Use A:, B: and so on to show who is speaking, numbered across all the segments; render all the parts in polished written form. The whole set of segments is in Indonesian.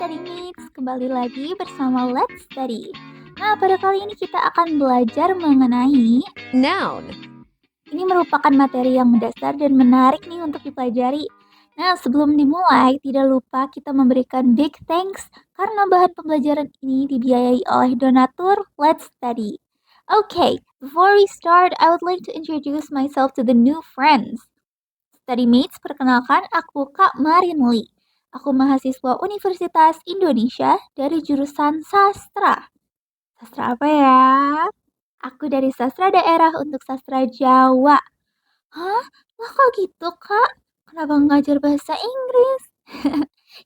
A: Study Mates, kembali lagi bersama Let's Study. Nah, pada kali ini kita akan belajar mengenai
B: Noun.
A: ini merupakan materi yang mendasar dan menarik nih untuk dipelajari. Nah, sebelum dimulai, tidak lupa kita memberikan big thanks karena bahan pembelajaran ini dibiayai oleh donatur Let's Study. Okay, before we start, I would like to introduce myself to the new friends. Study Mates, perkenalkan aku Kak Marin Lee. Aku mahasiswa Universitas Indonesia dari jurusan sastra. Sastra apa ya? Aku dari sastra daerah untuk sastra Jawa. Hah? Lah kok gitu, Kak? Kenapa ngajar bahasa Inggris?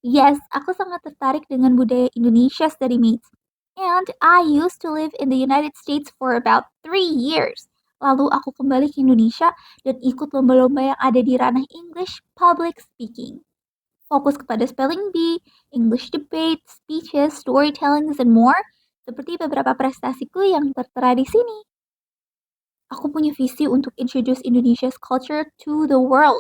A: Yes, aku sangat tertarik dengan budaya Indonesia, Study Mates. And I used to live in the United States for about 3 years. Lalu aku kembali ke Indonesia dan ikut lomba-lomba yang ada di ranah English Public Speaking. Fokus kepada spelling bee, English debate, speeches, storytelling, and more, seperti beberapa prestasiku yang tertera di sini. Aku punya visi untuk introduce Indonesia's culture to the world,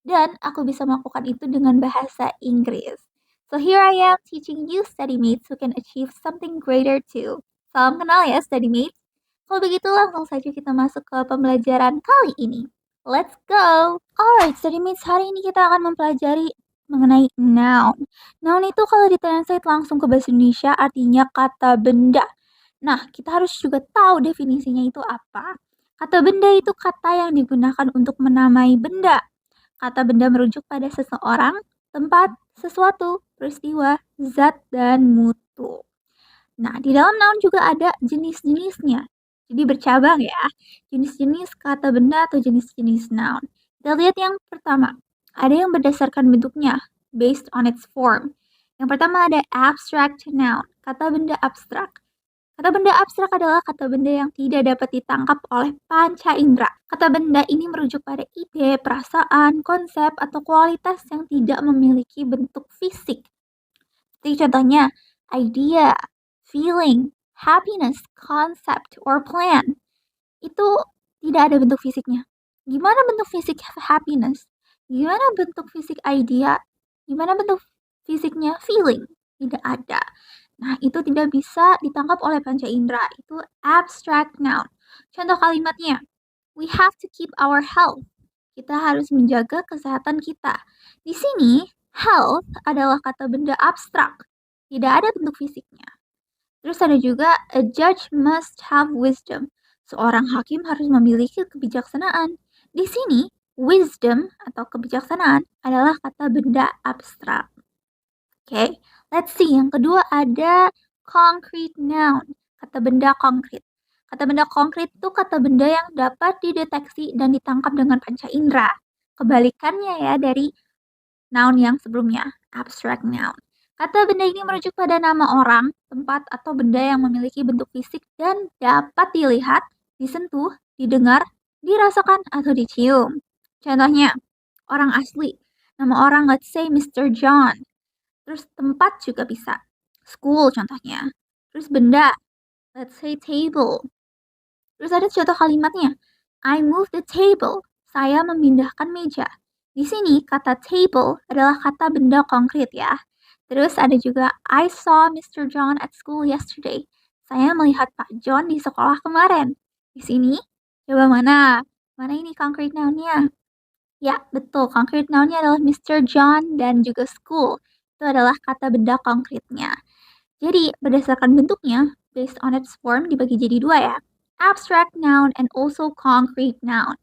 A: dan aku bisa melakukan itu dengan bahasa Inggris. So here I am teaching you study mates who can achieve something greater too. Salam kenal ya study mates. Kalau begitu langsung saja kita masuk ke pembelajaran kali ini. Let's go! Alright, study mates, hari ini kita akan mempelajari mengenai noun. Noun itu kalau ditranslate langsung ke bahasa Indonesia artinya kata benda. Nah, kita harus juga tahu definisinya itu apa. Kata benda itu kata yang digunakan untuk menamai benda. Kata benda merujuk pada seseorang, tempat, sesuatu, peristiwa, zat, dan mutu. Nah, di dalam noun juga ada jenis-jenisnya. Jadi bercabang ya, jenis-jenis kata benda atau jenis-jenis noun. Kita lihat yang pertama, ada yang berdasarkan bentuknya, based on its form. Yang pertama ada abstract noun, kata benda abstrak. Kata benda abstrak adalah kata benda yang tidak dapat ditangkap oleh panca indera. Kata benda ini merujuk pada ide, perasaan, konsep, atau kualitas yang tidak memiliki bentuk fisik. Seperti contohnya, idea, feeling, happiness, concept, or plan. Itu tidak ada bentuk fisiknya. Gimana bentuk fisik happiness? Gimana bentuk fisik idea? Gimana bentuk fisiknya feeling? Tidak ada. Nah, itu tidak bisa ditangkap oleh panca indera. Itu abstract noun. Contoh kalimatnya, we have to keep our health. Kita harus menjaga kesehatan kita. Di sini, health adalah kata benda abstrak. Tidak ada bentuk fisiknya. Terus ada juga, a judge must have wisdom. Seorang hakim harus memiliki kebijaksanaan. Di sini, wisdom atau kebijaksanaan adalah kata benda abstrak. Oke, let's see. Yang kedua ada concrete noun, kata benda konkret. Kata benda konkret itu kata benda yang dapat dideteksi dan ditangkap dengan panca indera. Kebalikannya ya dari noun yang sebelumnya, abstract noun. Kata benda ini merujuk pada nama orang, tempat, atau benda yang memiliki bentuk fisik dan dapat dilihat, disentuh, didengar, dirasakan, atau dicium. Contohnya, orang asli. Nama orang, let's say Mr. John. Terus tempat juga bisa. School contohnya. Terus benda, let's say table. Terus ada contoh kalimatnya. I move the table. Saya memindahkan meja. Di sini kata table adalah kata benda konkret ya. Terus ada juga I saw Mr. John at school yesterday. Saya melihat Pak John di sekolah kemarin. Di sini, coba mana? Mana ini concrete noun-nya? Ya, betul. Concrete noun-nya adalah Mr. John dan juga school. Itu adalah kata benda konkretnya. Jadi, berdasarkan bentuknya, based on its form dibagi jadi dua ya. Abstract noun and also concrete noun.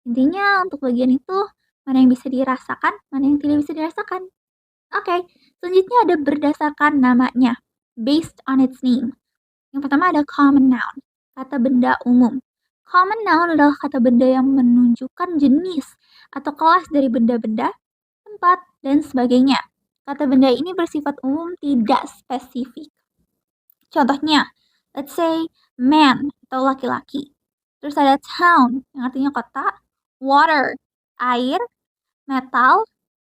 A: Intinya untuk bagian itu, mana yang bisa dirasakan, mana yang tidak bisa dirasakan. Oke, selanjutnya ada berdasarkan namanya, based on its name. Yang pertama ada common noun, kata benda umum. Common noun adalah kata benda yang menunjukkan jenis atau kelas dari benda-benda, tempat, dan sebagainya. Kata benda ini bersifat umum, tidak spesifik. Contohnya, let's say man atau laki-laki. Terus ada town yang artinya kota, water, air, metal,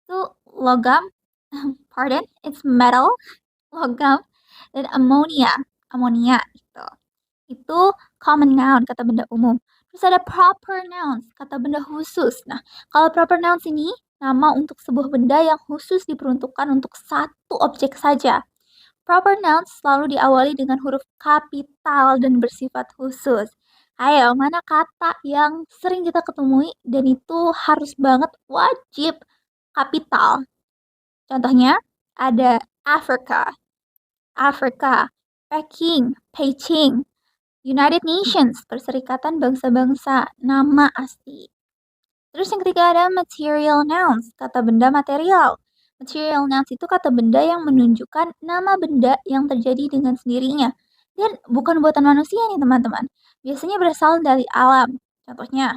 A: itu logam, pardon, it's metal, logam, dan ammonia, amonia gitu. Itu common noun, kata benda umum. Terus ada proper nouns, kata benda khusus. Nah, kalau proper nouns ini nama untuk sebuah benda yang khusus diperuntukkan untuk satu objek saja. Proper nouns selalu diawali dengan huruf kapital dan bersifat khusus. Ayo, mana kata yang sering kita ketemui dan itu harus banget wajib kapital? Contohnya ada Africa, Africa, Peking, Beijing, United Nations, Perserikatan Bangsa-Bangsa, nama asli. Terus yang ketiga ada material nouns, kata benda material. Material nouns itu kata benda yang menunjukkan nama benda yang terjadi dengan sendirinya. Dan bukan buatan manusia nih teman-teman. Biasanya berasal dari alam. Contohnya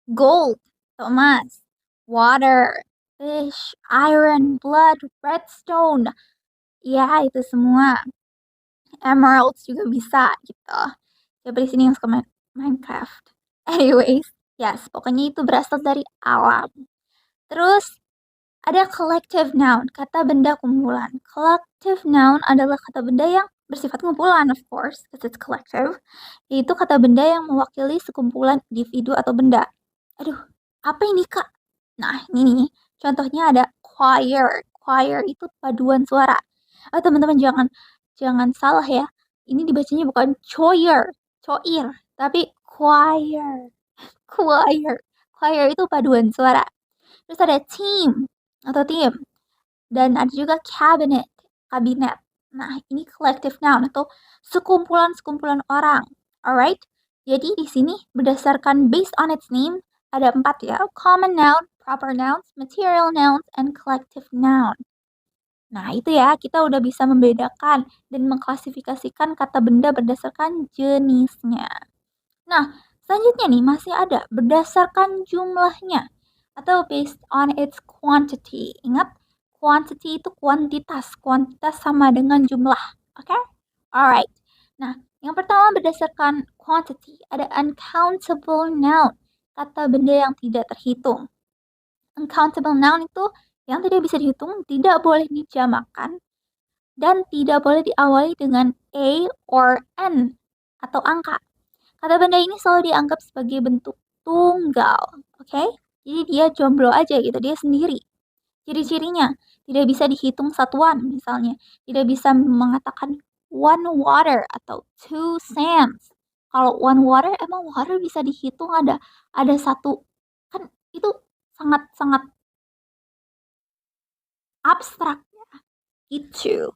A: gold, atau emas, water, fish, iron, blood, redstone. Ya, itu semua. Emeralds juga bisa gitu. Siapa di sini yang suka main Minecraft? Anyways, yes, pokoknya itu berasal dari alam. Terus ada collective noun, kata benda kumpulan. Collective noun adalah kata benda yang bersifat kumpulan, of course, because it's collective. Yaitu kata benda yang mewakili sekumpulan individu atau benda. Aduh, apa ini kak? Nah, ini nih, contohnya ada choir. Choir itu paduan suara. Teman-teman jangan salah ya. Ini dibacanya bukan choir, tapi choir. Choir. Choir itu paduan suara. Terus ada team atau tim. Dan ada juga kabinet. Nah, ini collective noun atau sekumpulan-sekumpulan orang. Alright? Jadi di sini berdasarkan based on its name ada 4 ya. Common noun, proper nouns, material nouns, and collective noun. Nah, itu ya, kita udah bisa membedakan dan mengklasifikasikan kata benda berdasarkan jenisnya. Nah, selanjutnya nih masih ada berdasarkan jumlahnya atau based on its quantity. Ingat, quantity itu kuantitas. Kuantitas sama dengan jumlah. Oke? Okay? Alright. Nah, yang pertama berdasarkan quantity ada uncountable noun. Kata benda yang tidak terhitung. Uncountable noun itu yang tidak bisa dihitung, tidak boleh dijamakan, dan tidak boleh diawali dengan A or N atau angka. Kata benda ini selalu dianggap sebagai bentuk tunggal, oke? Jadi dia jomblo aja gitu, dia sendiri. Ciri-cirinya tidak bisa dihitung satuan, misalnya tidak bisa mengatakan one water atau two sands. Kalau one water, emang water bisa dihitung ada satu, kan itu sangat-sangat abstrak ya, gitu.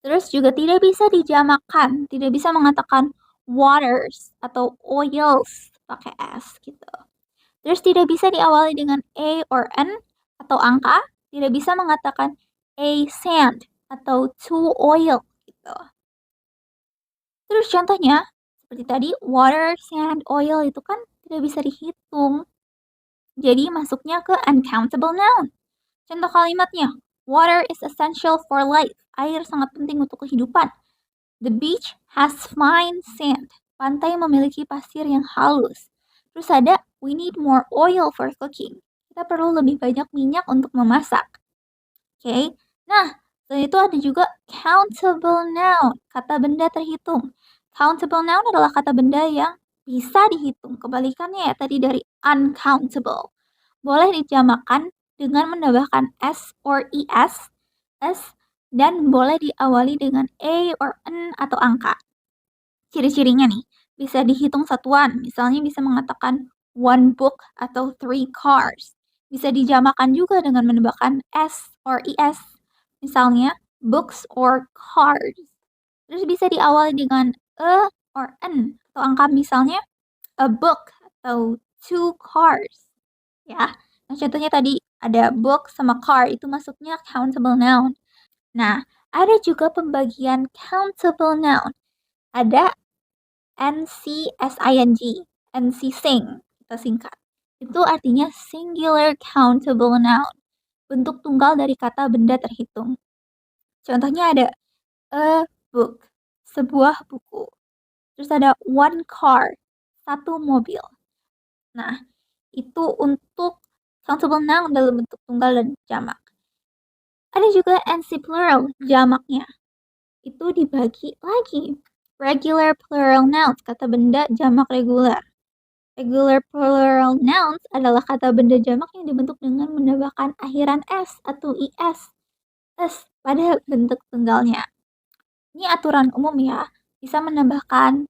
A: Terus juga tidak bisa dijamakan, tidak bisa mengatakan waters atau oils pakai S gitu. Terus tidak bisa diawali dengan A or N atau angka, tidak bisa mengatakan a sand atau to oil gitu. Terus contohnya seperti tadi water, sand, oil itu kan tidak bisa dihitung. Jadi masuknya ke uncountable noun. Contoh kalimatnya, water is essential for life. Air sangat penting untuk kehidupan. The beach has fine sand. Pantai memiliki pasir yang halus. Terus ada, we need more oil for cooking. Kita perlu lebih banyak minyak untuk memasak. Oke. Nah, selain itu ada juga countable noun, kata benda terhitung. Countable noun adalah kata benda yang bisa dihitung. Kebalikannya ya tadi dari uncountable. Boleh dijamakan dengan menambahkan s or es, dan boleh diawali dengan a or n atau angka. Ciri-cirinya nih, bisa dihitung satuan, misalnya bisa mengatakan one book atau three cars. Bisa dijamakan juga dengan menambahkan s or es, misalnya books or cars. Terus bisa diawali dengan a or n atau angka, misalnya a book atau two cars. Ya, nah contohnya tadi ada book sama car, itu masuknya countable noun. Nah, ada juga pembagian countable noun. Ada NC-SING, NC-SING, kita singkat. Itu artinya singular countable noun, bentuk tunggal dari kata benda terhitung. Contohnya ada a book, sebuah buku. Terus ada one car, satu mobil. Nah, itu untuk countable noun dalam bentuk tunggal dan jamak. Ada juga NC plural, jamaknya. Itu dibagi lagi. Regular plural nouns, kata benda jamak reguler. Regular plural nouns adalah kata benda jamak yang dibentuk dengan menambahkan akhiran s atau is. S pada bentuk tunggalnya. Ini aturan umum ya, bisa menambahkan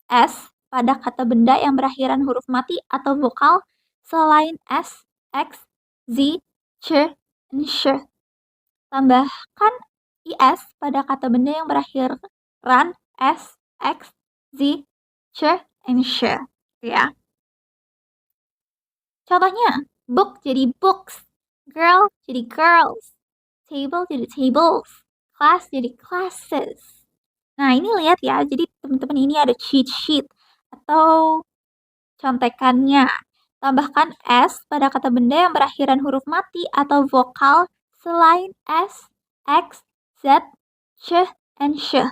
A: S pada kata benda yang berakhiran huruf mati atau vokal selain S, X, Z, C, dan Sh. Tambahkan IS pada kata benda yang berakhiran S, X, Z, C, and Sh. Ya. Contohnya, book jadi books, girl jadi girls, table jadi tables, class jadi classes. Nah, ini lihat ya, jadi teman-teman ini ada cheat sheet atau contekannya. Tambahkan S pada kata benda yang berakhiran huruf mati atau vokal selain S, X, Z, Sh, and Sh.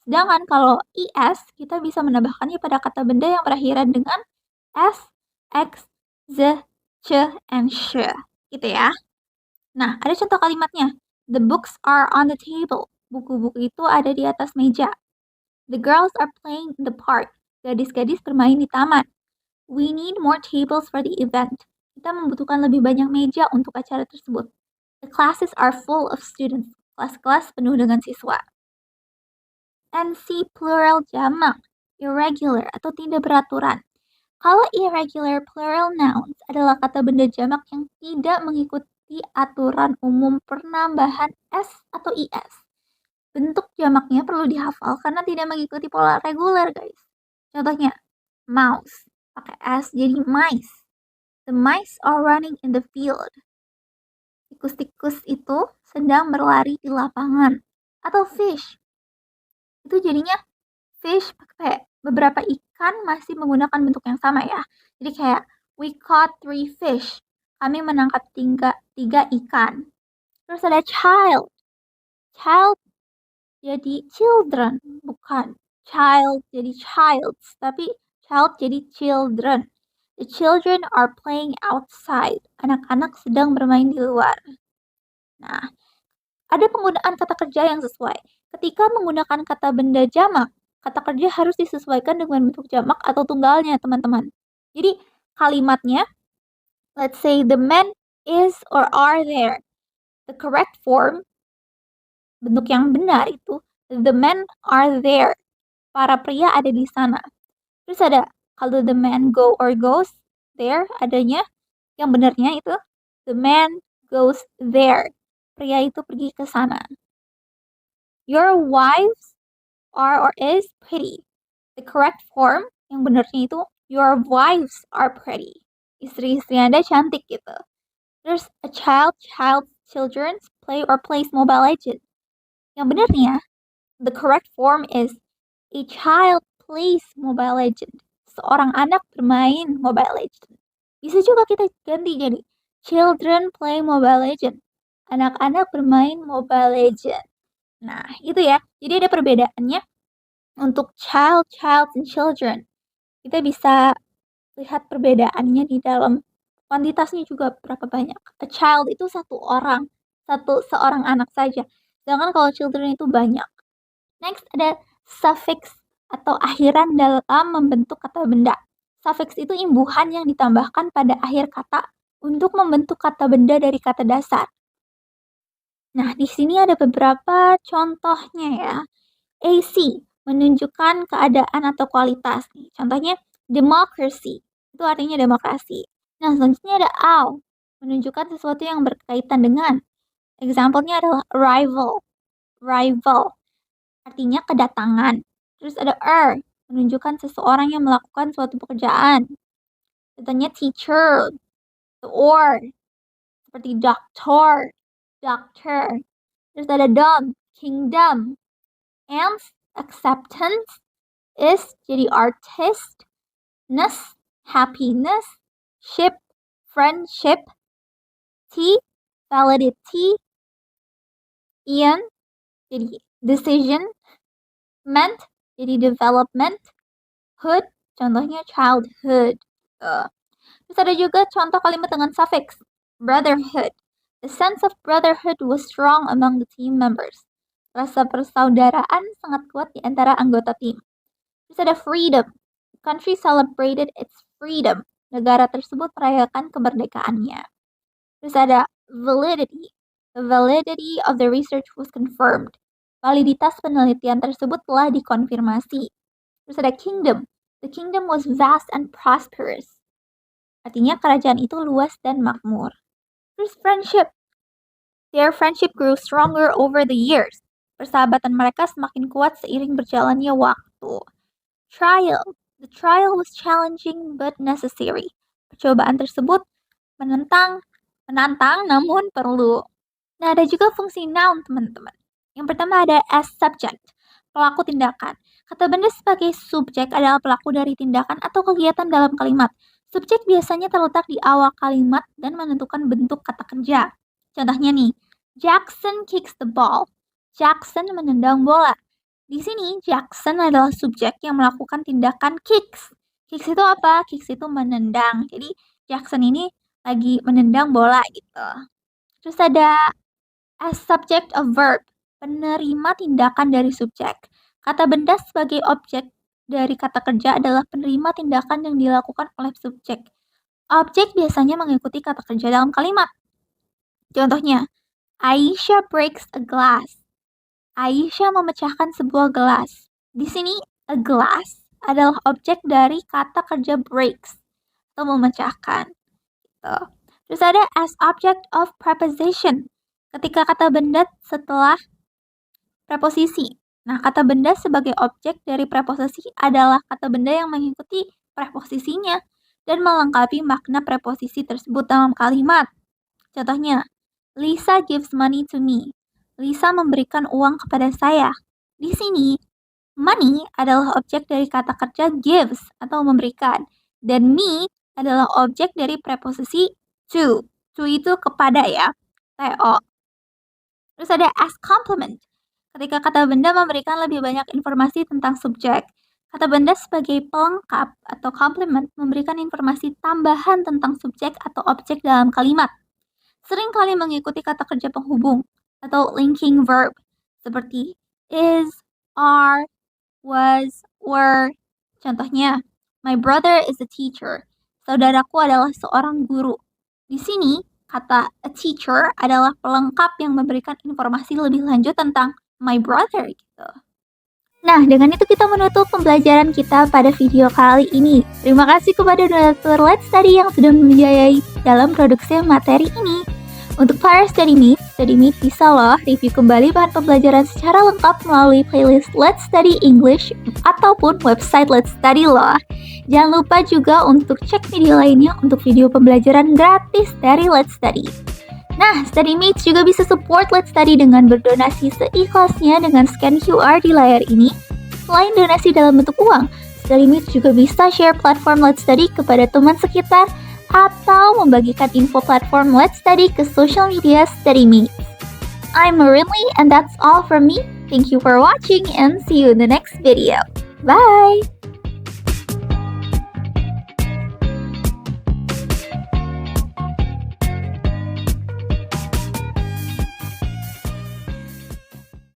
A: Sedangkan kalau IS, kita bisa menambahkannya pada kata benda yang berakhiran dengan S, X, Z, Ch, and Sh. Gitu ya. Nah, ada contoh kalimatnya. The books are on the table. Buku-buku itu ada di atas meja. The girls are playing in the park. Gadis-gadis bermain di taman. We need more tables for the event. Kita membutuhkan lebih banyak meja untuk acara tersebut. The classes are full of students. Kelas-kelas penuh dengan siswa. NC plural jamak, irregular atau tidak beraturan. Kalau irregular plural nouns adalah kata benda jamak yang tidak mengikuti aturan umum penambahan S atau IS. Bentuk jamaknya perlu dihafal karena tidak mengikuti pola reguler, guys. Contohnya, mouse, pakai S jadi mice. The mice are running in the field. Tikus-tikus itu sedang berlari di lapangan. Atau fish, itu jadinya fish pakai beberapa ikan masih menggunakan bentuk yang sama ya. Jadi kayak, we caught 3 fish. Kami menangkap tiga ikan. Terus ada child. Child jadi children, bukan child jadi childs, tapi child jadi children. The children are playing outside. Anak-anak sedang bermain di luar. Nah, ada penggunaan kata kerja yang sesuai. Ketika menggunakan kata benda jamak, kata kerja harus disesuaikan dengan bentuk jamak atau tunggalnya, teman-teman. Jadi, kalimatnya, let's say the man is or are there. The correct form, bentuk yang benar itu, the men are there. Para pria ada di sana. Terus ada, kalau the man go or goes there, adanya, yang benarnya itu, the man goes there. Pria itu pergi ke sana. Your wives are or is pretty. The correct form, yang benarnya itu, your wives are pretty. Istri-istri Anda cantik gitu. There's a children play or plays Mobile Legends. Yang benarnya, the correct form is a child plays Mobile Legends. Seorang anak bermain Mobile Legends. Bisa juga kita ganti jadi children play Mobile Legends. Anak-anak bermain Mobile Legends. Nah, itu ya. Jadi ada perbedaannya untuk child, and children. Kita bisa lihat perbedaannya di dalam kuantitasnya juga berapa banyak. A child itu satu orang, seorang anak saja. Sedangkan kalau children itu banyak. Next ada suffix atau akhiran dalam membentuk kata benda. Suffix itu imbuhan yang ditambahkan pada akhir kata untuk membentuk kata benda dari kata dasar. Nah, di sini ada beberapa contohnya ya. AC menunjukkan keadaan atau kualitas. Contohnya democracy, itu artinya demokrasi. Nah, selanjutnya ada AW, menunjukkan sesuatu yang berkaitan dengan. Example-nya adalah rival, artinya kedatangan. Terus ada menunjukkan seseorang yang melakukan suatu pekerjaan. Contohnya teacher, or, seperti doctor. Terus ada kingdom. And acceptance is jadi artistness, happiness, ship, friendship, validity, ian jadi decision, meant jadi development, hood contohnya childhood. Terus ada juga contoh kalimat dengan suffix brotherhood. The sense of brotherhood was strong among the team members. Rasa persaudaraan sangat kuat di antara anggota tim. Terus ada freedom. The country celebrated its freedom. Negara tersebut merayakan kemerdekaannya. Terus ada validity. The validity of the research was confirmed. Validitas penelitian tersebut telah dikonfirmasi. Terus ada kingdom. The kingdom was vast and prosperous. Artinya kerajaan itu luas dan makmur. Terus friendship. Their friendship grew stronger over the years. Persahabatan mereka semakin kuat seiring berjalannya waktu. Trial. The trial was challenging but necessary. Percobaan tersebut menantang namun perlu. Nah, ada juga fungsi noun, teman-teman. Yang pertama ada as subject, pelaku tindakan. Kata benda sebagai subjek adalah pelaku dari tindakan atau kegiatan dalam kalimat. Subjek biasanya terletak di awal kalimat dan menentukan bentuk kata kerja. Contohnya nih, Jackson kicks the ball. Jackson menendang bola. Di sini, Jackson adalah subjek yang melakukan tindakan kicks. Kicks itu apa? Kicks itu menendang. Jadi, Jackson ini lagi menendang bola gitu. Terus ada as subject of verb, penerima tindakan dari subjek. Kata benda sebagai objek dari kata kerja adalah penerima tindakan yang dilakukan oleh subjek. Objek biasanya mengikuti kata kerja dalam kalimat. Contohnya, Aisyah breaks a glass. Aisyah memecahkan sebuah gelas. Di sini, a glass adalah objek dari kata kerja breaks atau memecahkan. Gitu. Terus ada as object of preposition. Ketika kata benda setelah preposisi. Nah, kata benda sebagai objek dari preposisi adalah kata benda yang mengikuti preposisinya dan melengkapi makna preposisi tersebut dalam kalimat. Contohnya, Lisa gives money to me. Lisa memberikan uang kepada saya. Di sini, money adalah objek dari kata kerja gives atau memberikan. Dan me adalah objek dari preposisi to. To itu kepada ya. To. Terus ada as complement. Ketika kata benda memberikan lebih banyak informasi tentang subjek. Kata benda sebagai pelengkap atau complement memberikan informasi tambahan tentang subjek atau objek dalam kalimat. Seringkali mengikuti kata kerja penghubung atau linking verb seperti is, are, was, were. Contohnya, my brother is a teacher. Saudaraku adalah seorang guru. Di sini, kata a teacher adalah pelengkap yang memberikan informasi lebih lanjut tentang my brother gitu. Nah, dengan itu kita menutup pembelajaran kita pada video kali ini. Terima kasih kepada donatur Let's Study yang sudah membiayai dalam produksi materi ini. Untuk para StudyMate bisa loh review kembali bahan pembelajaran secara lengkap melalui playlist Let's Study English ataupun website Let's Study loh. Jangan lupa juga untuk cek video lainnya untuk video pembelajaran gratis dari Let's Study. Nah, StudyMates juga bisa support Let's Study dengan berdonasi seikhlasnya dengan scan QR di layar ini. Selain donasi dalam bentuk uang, StudyMates juga bisa share platform Let's Study kepada teman sekitar atau membagikan info platform Let's Study ke social media StudyMates. I'm Marinly and that's all from me. Thank you for watching and see you in the next video. Bye!